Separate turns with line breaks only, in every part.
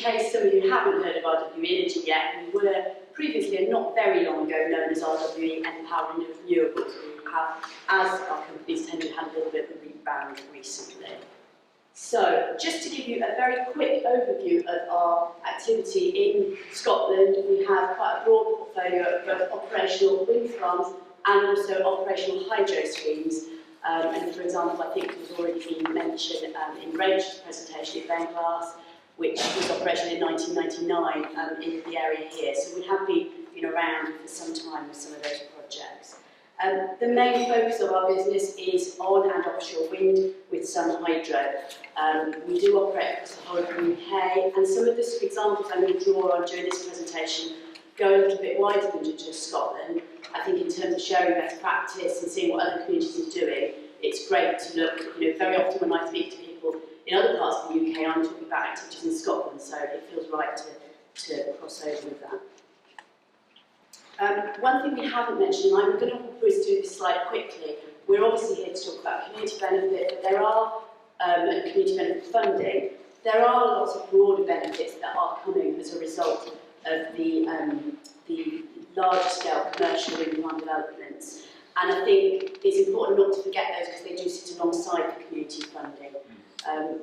case some of you haven't heard of RWE Innogy yet, we were previously, and not very long ago, known as RWE Empowering Renewables. We have, as our companies tend to have a little bit of a rebound recently. So, just to give you a very quick overview of our activity in Scotland, we have quite a broad portfolio of both operational wind farms and also operational hydro schemes. And for example, I think it was already been mentioned in Rachel's presentation at Benglass, which was operational in 1999 in the area here. So we have been around for some time with some of those projects. The main focus of our business is on and offshore wind with some hydro. We do operate across the whole of the UK, and some of the examples I'm going to draw on during this presentation go a little bit wider than just Scotland. I think in terms of sharing best practice and seeing what other communities are doing, it's great to look, very often when I speak to people in other parts of the UK, I'm talking about activities in Scotland, so it feels right to cross over with that. One thing we haven't mentioned, and I'm going to whiz through this slide quickly, we're obviously here to talk about community benefit, but there are, and community benefit funding, there are lots of broader benefits that are coming as a result of the larger scale commercial wind farm developments. And I think it's important not to forget those because they do sit alongside the community funding.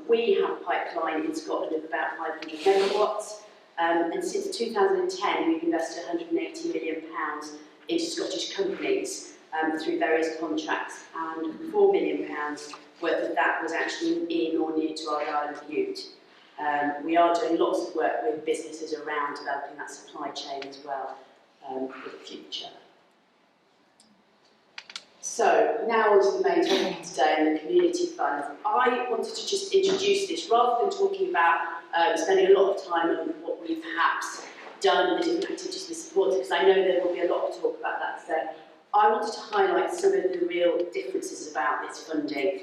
We have a pipeline in Scotland of about 500 megawatts, and since 2010 we've invested £180 million into Scottish companies through various contracts, and £4 million worth of that was actually in or near to our Island Butte. We are doing lots of work with businesses around developing that supply chain as well for the future. So, now on to the main topic today, and the community fund. I wanted to just introduce this, rather than talking about spending a lot of time on what we've perhaps done and the different activities we supported, because I know there will be a lot of talk about that today. I wanted to highlight some of the real differences about this funding.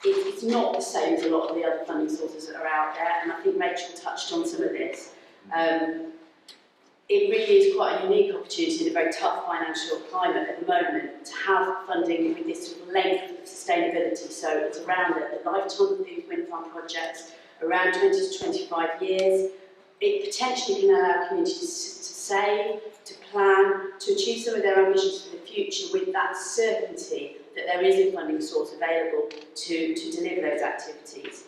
It's not the same as a lot of the other funding sources that are out there, and I think Rachel touched on some of this. It really is quite a unique opportunity in a very tough financial climate at the moment to have funding with this sort of length of sustainability. So it's around the lifetime of these wind farm projects, around 20 to 25 years. It potentially can allow communities to save, to plan, to achieve some of their ambitions for the future with that certainty that there is a funding source available to deliver those activities.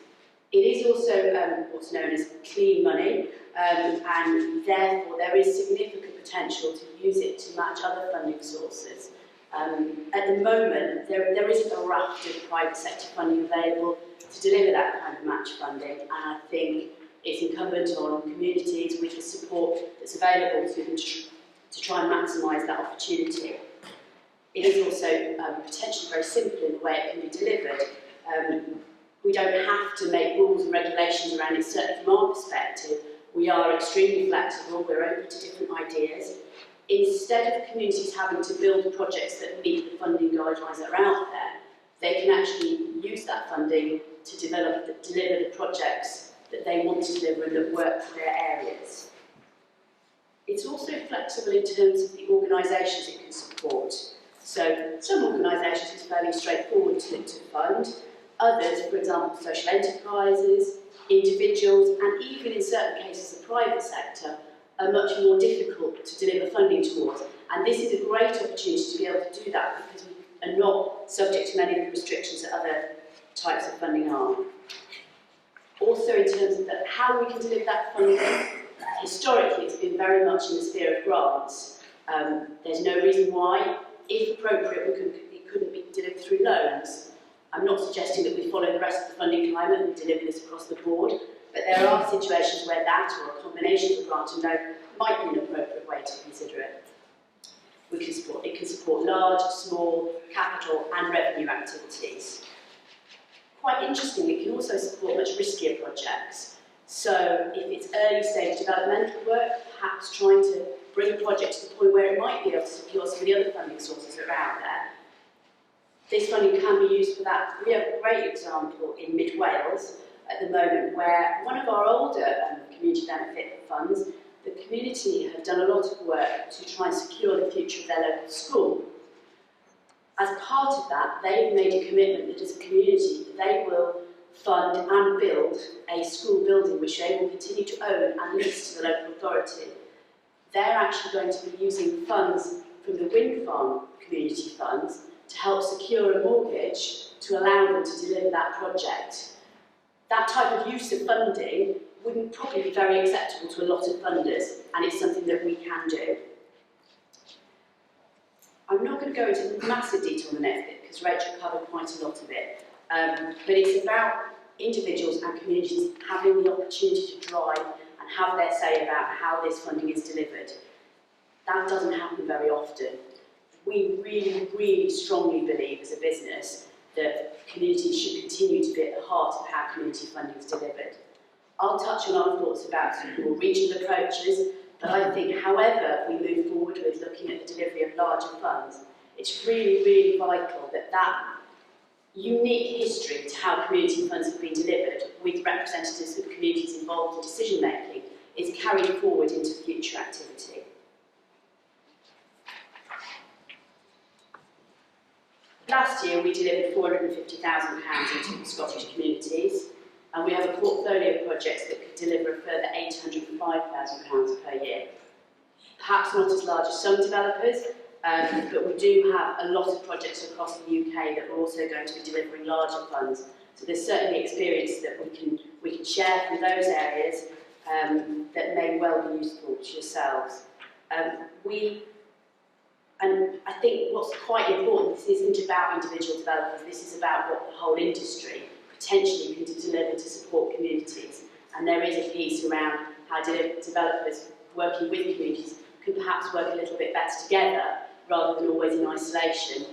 It is also what's known as clean money, and therefore there is significant potential to use it to match other funding sources. At the moment, there isn't a raft of private sector funding available to deliver that kind of match funding, and I think it's incumbent on communities with the support that's available to them to try and maximise that opportunity. It is also potentially very simple in the way it can be delivered. We don't have to make rules and regulations around it, certainly from our perspective. We are extremely flexible, we're open to different ideas. Instead of communities having to build projects that meet the funding guidelines that are out there, they can actually use that funding to deliver the projects that they want to deliver and that work for their areas. It's also flexible in terms of the organisations it can support. So some organisations it's fairly straightforward to fund. Others, for example, social enterprises, individuals, and even in certain cases the private sector, are much more difficult to deliver funding towards. And this is a great opportunity to be able to do that because we are not subject to many of the restrictions that other types of funding are. Also in terms of how we can deliver that funding, historically it's been very much in the sphere of grants. There's no reason why, if appropriate, it couldn't be delivered through loans. I'm not suggesting that we follow the rest of the funding climate and deliver this across the board, but there are situations where that, or a combination of grant and loan, might be an appropriate way to consider it. It can support large, small, capital and revenue activities. Quite interestingly, it can also support much riskier projects. So if it's early stage developmental work, perhaps trying to bring a project to the point where it might be able to secure some of the other funding sources that are out there, this funding can be used for that. We have a great example in Mid Wales at the moment where one of our older community benefit funds, the community have done a lot of work to try and secure the future of their local school. As part of that, they've made a commitment that as a community they will fund and build a school building which they will continue to own and lease to the local authority. They're actually going to be using funds from the wind farm community funds to help secure a mortgage to allow them to deliver that project. That type of use of funding wouldn't probably be very acceptable to a lot of funders, and it's something that we can do. I'm not going to go into massive detail on the next bit because Rachel covered quite a lot of it, but it's about individuals and communities having the opportunity to drive and have their say about how this funding is delivered. That doesn't happen very often. We really, really strongly believe as a business that communities should continue to be at the heart of how community funding is delivered. I'll touch on our thoughts about more regional approaches, but I think however we move forward with looking at the delivery of larger funds, it's really, really vital that that unique history to how community funds have been delivered with representatives of communities involved in decision making is carried forward into future activity. Last year we delivered £450,000 into Scottish communities, and we have a portfolio of projects that could deliver a further £805,000 per year. Perhaps not as large as some developers, but we do have a lot of projects across the UK that are also going to be delivering larger funds. So there's certainly experience that we can share from those areas that may well be useful to yourselves. And I think what's quite important, this isn't about individual developers, this is about what the whole industry potentially can deliver to support communities. And there is a piece around how developers working with communities can perhaps work a little bit better together rather than always in isolation.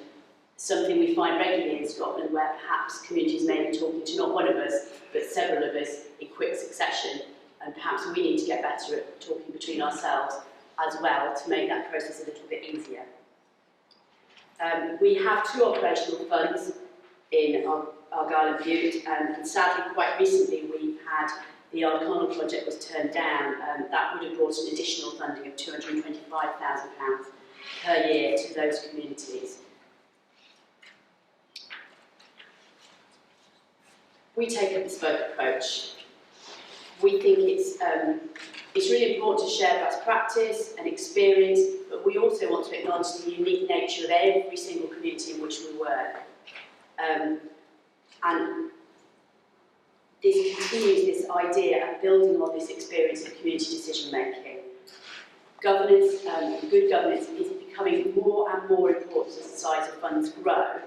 Something we find regularly in Scotland where perhaps communities may be talking to not one of us, but several of us in quick succession, and perhaps we need to get better at talking between ourselves as well to make that process a little bit easier. We have 2 operational funds in Argyll and Bute, and sadly quite recently we had the Ardconnell project was turned down. That would have brought an additional funding of £225,000 per year to those communities. We take a bespoke approach. We think it's really important to share best practice and experience, but we also want to acknowledge the unique nature of every single community in which we work. And this continues this idea of building on this experience of community decision making. Governance, good governance, is becoming more and more important as the size of funds grow,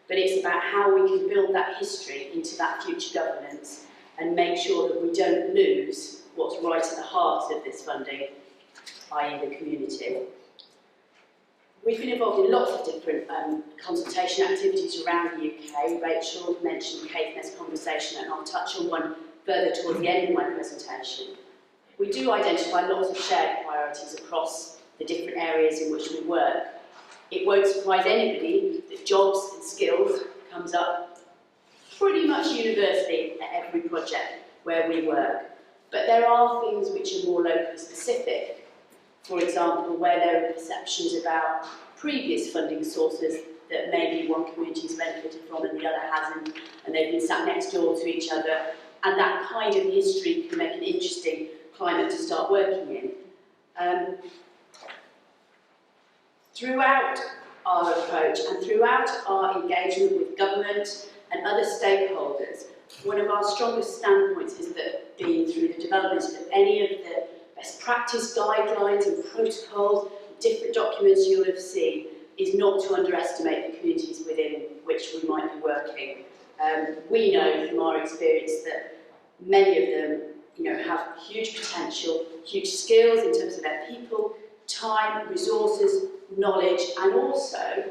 but it's about how we can build that history into that future governance and make sure that we don't lose what's right at the heart of this funding, i.e. the community. We've been involved in lots of different consultation activities around the UK. Rachel mentioned Caithness Conversation, and I'll touch on one further towards the end of my presentation. We do identify lots of shared priorities across the different areas in which we work. It won't surprise anybody that jobs and skills comes up pretty much universally at every project where we work. But there are things which are more locally specific. For example, where there are perceptions about previous funding sources that maybe one community has benefited from and the other hasn't, and they've been sat next door to each other, and that kind of history can make an interesting climate to start working in. Throughout our approach and throughout our engagement with government and other stakeholders, one of our strongest standpoints has been through the development of any of the best practice guidelines and protocols, different documents you'll have seen, is not to underestimate the communities within which we might be working. We know from our experience that many of them have huge potential, huge skills in terms of their people, time, resources, knowledge, and also,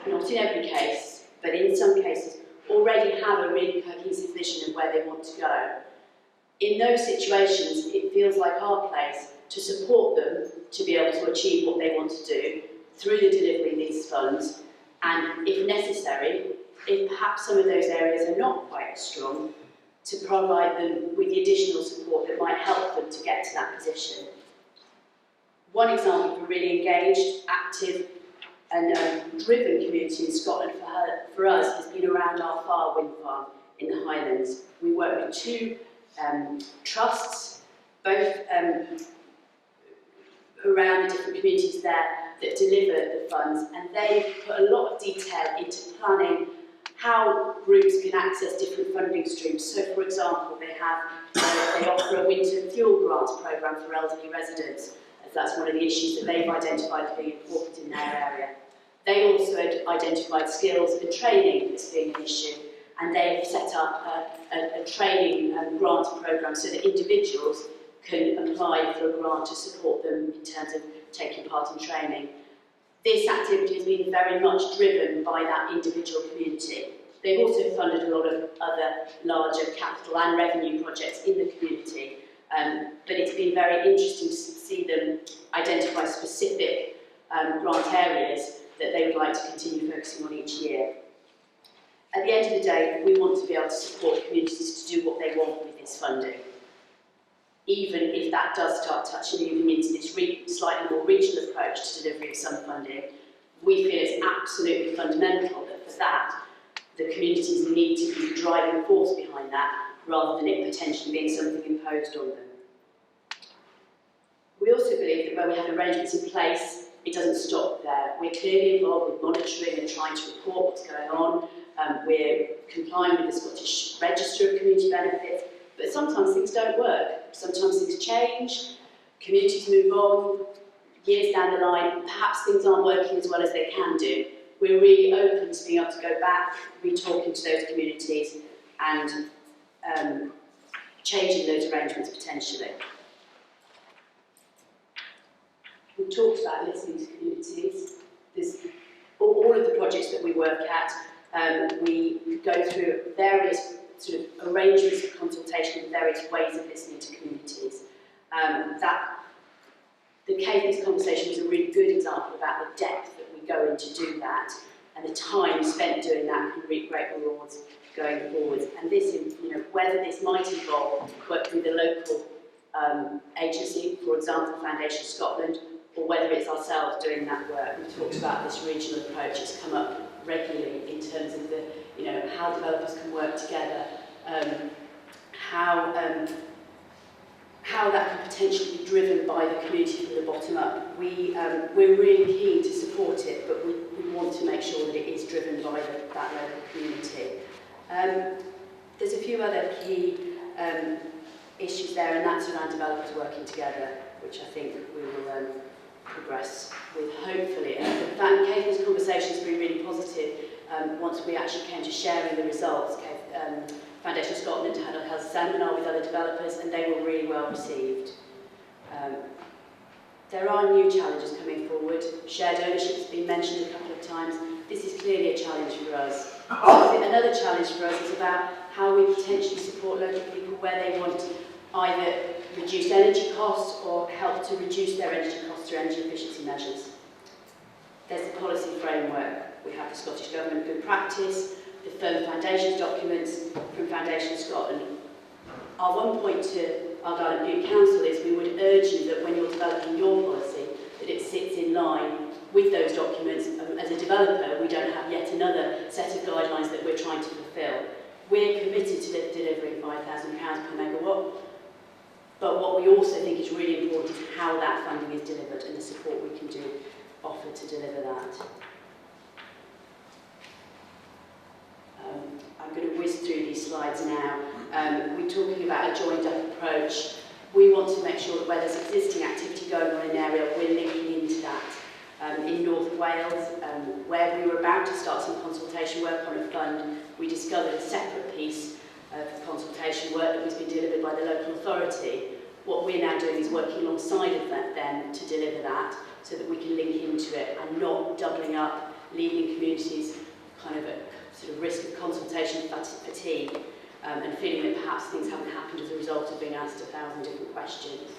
not in every case, but in some cases, already have a really cohesive vision of where they want to go. In those situations, it feels like our place to support them to be able to achieve what they want to do through the delivery of these funds, and if necessary, if perhaps some of those areas are not quite as strong, to provide them with the additional support that might help them to get to that position. One example of a really engaged, active and driven community in Scotland for us has been around our Far wind farm in the Highlands. We work with two trusts, both around the different communities there that deliver the funds, and they put a lot of detail into planning how groups can access different funding streams. So, for example, they offer a winter fuel grants programme for elderly residents, as that's one of the issues that they've identified as being important in their area. They also identified skills and training as being an issue, and they've set up a training grant programme so that individuals can apply for a grant to support them in terms of taking part in training. This activity has been very much driven by that individual community. They've also funded a lot of other larger capital and revenue projects in the community, but it's been very interesting to see them identify specific grant areas that they would like to continue focusing on each year. At the end of the day, we want to be able to support communities to do what they want with this funding. Even if that does start moving into this slightly more regional approach to delivery of some funding, we feel it's absolutely fundamental that for that, the communities need to be the driving force behind that, rather than it potentially being something imposed on them. We also believe that where we have arrangements in place, it doesn't stop there. We're clearly involved with monitoring and trying to report what's going on. We're complying with the Scottish Register of Community Benefits, but sometimes things don't work. Sometimes things change, communities move on, years down the line, perhaps things aren't working as well as they can do. We're really open to being able to go back, re-talking to those communities and changing those arrangements potentially. We've talked about listening to communities. There's all of the projects that we work at, we go through various sort of arrangements of consultation and various ways of listening to communities. The Cadence conversation is a really good example about the depth that we go in to do that, and the time spent doing that can reap great rewards going forwards. And this, whether this might involve working with a local agency, for example, Foundation Scotland, or whether it's ourselves doing that work. We've talked about this regional approach. It's come up regularly in terms of how developers can work together, how that can potentially be driven by the community from the bottom up. We're really keen to support it, but we want to make sure that it is driven by that local community. There's a few other key issues there, and that's around developers working together, which I think we will progress with, hopefully. In fact, Caitlin's conversation has been really positive. Once we actually came to sharing the results, Foundation Scotland had a seminar with other developers, and they were really well received. There are new challenges coming forward. Shared ownership has been mentioned a couple of times. This is clearly a challenge for us. I think another challenge for us is about how we potentially support local people where they want either reduce energy costs or help to reduce their energy costs through energy efficiency measures. There's the policy framework. We have the Scottish Government Good Practice, the Firm Foundations documents from Foundation Scotland. Our one point to Argyll and Bute Council is we would urge you that when you're developing your policy, that it sits in line with those documents. As a developer, we don't have yet another set of guidelines that we're trying to fulfil. We're committed to delivering £5,000 per megawatt, but what we also think is really important is how that funding is delivered and the support we can offer to deliver that. I'm going to whiz through these slides now. We're talking about a joined-up approach. We want to make sure that where there's existing activity going on in an area, we're linking into that. In North Wales, where we were about to start some consultation work on a fund, we discovered a separate piece of consultation work that was being delivered by the local authority. What we're now doing is working alongside of them to deliver that, so that we can link into it and not doubling up, leaving communities kind of at sort of risk of consultation fatigue, and feeling that perhaps things haven't happened as a result of being asked 1,000 different questions.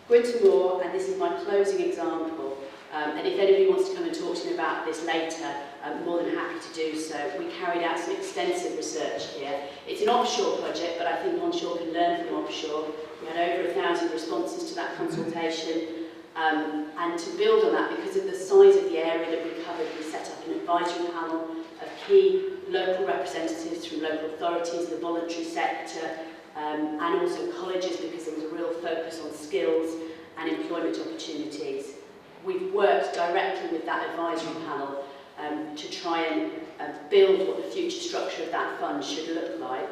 Gwynton Moore, and this is my closing example, and if anybody wants to come and talk to me about this later, I'm more than happy to do so. We carried out some extensive research here. It's an offshore project, but I think onshore can learn from offshore. We had over 1,000 responses to that consultation, and to build on that, because of the size of the area that we covered, we set up an advisory panel of key local representatives from local authorities, the voluntary sector, and also colleges, because there was a real focus on skills and employment opportunities. We've worked directly with that advisory panel to try and build what the future structure of that fund should look like.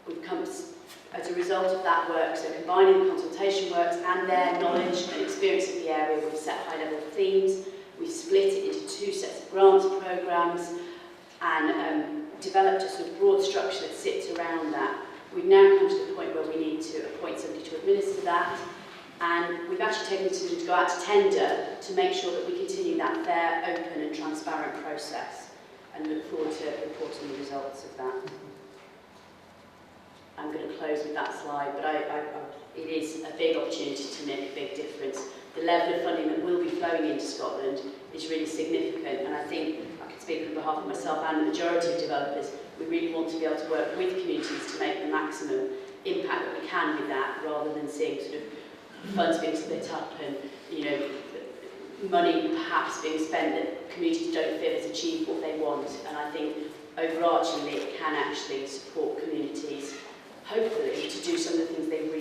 We've come, as a result of that work, so combining the consultation works and their knowledge and experience of the area, we've set high-level themes, we've split it into 2 sets of grants programmes, and developed a sort of broad structure that sits around that. We've now come to the point where we need to appoint somebody to administer that, and we've actually taken the decision to go out to tender to make sure that we continue that fair, open and transparent process, and look forward to reporting the results of that. I'm going to close with that slide, but it is a big opportunity to make a big difference. The level of funding that will be flowing into Scotland is really significant, and I think I can speak on behalf of myself and the majority of developers. We really want to be able to work with communities to make the maximum impact that we can with that, rather than seeing sort of funds being split up and, you know, money perhaps being spent that communities don't feel has achieved what they want. And I think overarchingly it can actually support communities, hopefully, to do some of the things they really